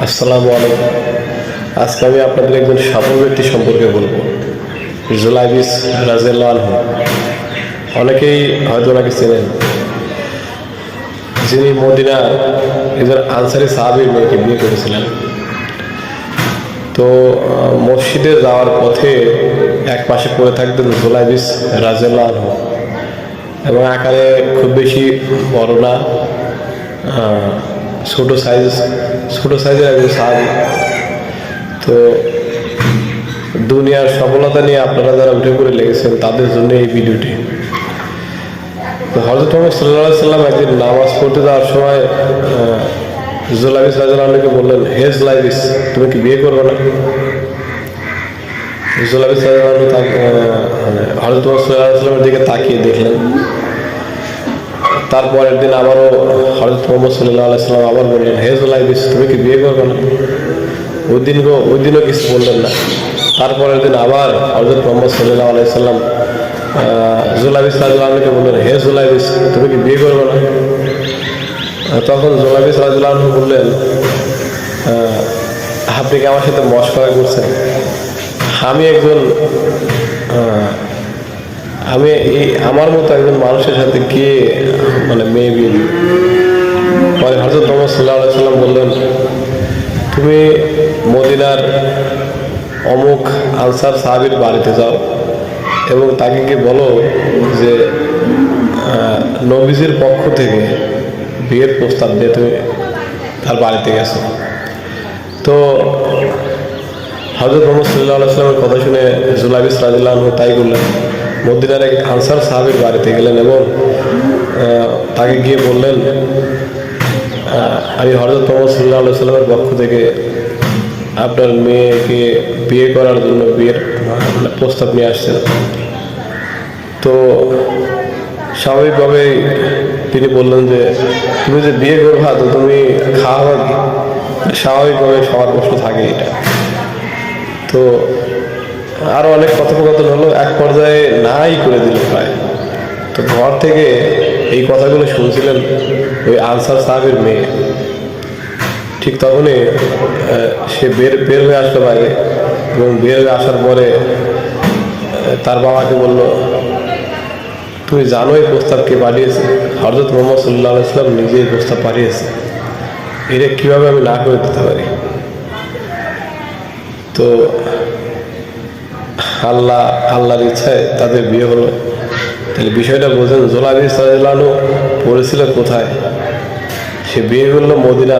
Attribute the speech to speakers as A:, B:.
A: আসসালামু আলাইকুম। আজকে আমি আপনাদের একজন সফল ব্যক্তি সম্পর্কে বলবো, জুলাইবিস রাদিয়াল্লাহু আনহু। অনেকেই হয়তো ওনাকে চেনেন, যিনি মদিনার একজন আনসারি সাহাবীর মেয়েকে বিয়ে করেছিলেন। তো মসজিদে যাওয়ার পথে এক পাশে পড়ে থাকতেন জুলাইবিস রাদিয়াল্লাহু আনহু, এবং আকারে খুব বেশি বড় না, ছোট সাইজের একজন সাহাবী। তো দুনিয়ার সফলতা নিয়ে আপনারা যারা উঠে পড়ে লেগেছেন, তাদের জন্য এই ভিডিওটি। তো হযরত মুহাম্মদ সাল্লাল্লাহু আলাইহি ওয়াসাল্লাম একদিন নামাজ পড়তে যাওয়ার সময় জুলাইবিস রাদিয়াল্লাহু আনহুকে বললেন, হে জুলাইবিস, তুমি কি বিয়ে করবে না? জুলাইবিস রাদিয়াল্লাহু আনহু হযরত মুহাম্মদ সাল্লাল্লাহু আলাইহি ওয়াসাল্লামের দিকে তাকিয়ে দেখলেন। তারপরের দিন আবারও হযরত মুহাম্মদ সাল্লাল্লাহু আলাইহি ওয়াসাল্লাম আবার বললেন, হে জুলাইবিস, তুমি কি বিয়ে করবে না? ওই দিনও কিছু বললেন না। তারপরের দিন আবার হযরত মুহাম্মদ সাল্লাল্লাহু আলাইহি ওয়াসাল্লাম জুলাইবিস রাদিয়াল্লাহু আনহুকে বললেন, হে জুলাইবিস, তুমি কি বিয়ে করবে না? তখন জুলাইবিস রাদিয়াল্লাহু আনহু বললেন, আপনি কি আমার সাথে মশকরা করছেন? আমি আমার মতো একজন মানুষের সাথে গিয়ে মেয়ে বিয়ে। পরে হযরত মুহাম্মদ সাল্লাল্লাহু আলাইহি ওয়াসাল্লাম বললেন, তুমি মদিনার অমুক আনসার সাহাবীর বাড়িতে যাও এবং তাকে গিয়ে বলো যে নবীজির পক্ষ থেকে বিয়ের প্রস্তাব দিয়ে তুমি তার বাড়িতে গেছো। তো হযরত মুহাম্মদ সাল্লাল্লাহু আলাইহি ওয়াসাল্লামের কথা শুনে জুলাইবিস রাদিয়াল্লাহু আনহু তাই করলেন। মদিনার এক আনসার সাহাবীর বাড়িতে গেলেন এবং তাকে গিয়ে বললেন, আমি হযরত মুহাম্মদ সাল্লাল্লাহু আলাইহি ওয়াসাল্লামের পক্ষ থেকে আপনার মেয়েকে বিয়ে করার জন্য বিয়ের প্রস্তাব নিয়ে আসছেন। তো স্বাভাবিকভাবেই তিনি বললেন যে, তুমি যে বিয়ে করবা তো তুমি খাওয়াবা কি? স্বাভাবিকভাবে সবার প্রশ্ন থাকে এটা। তো আরো অনেক কথোপকথন হলো, এক পর্যায়ে নাই করে দিল প্রায়। তো ঘর থেকে এই কথাগুলো শুনছিলেন ওই আনসার সাহাবীর মেয়ে। ঠিক তখনই সে বের হয়ে আসলো বাইরে, এবং বের হয়ে আসার পরে তার বাবাকে বলল, তুমি জানো এই প্রস্তাব কে পাঠিয়েছে? হযরত মুহাম্মদ সাল্লাল্লাহু আলাইহি ওয়াসাল্লাম নিজেই প্রস্তাব পাঠিয়েছে। এটা কিভাবে আমি না করে দিতে পারি? তো আল্লাহর ইচ্ছায় তাদের বিয়ে হলো। তাহলে বিষয়টা বোঝেন, জুলাইবিস রাদিয়াল্লাহু আনহু পড়েছিল কোথায়? সে বিয়ে করলো মদিনা।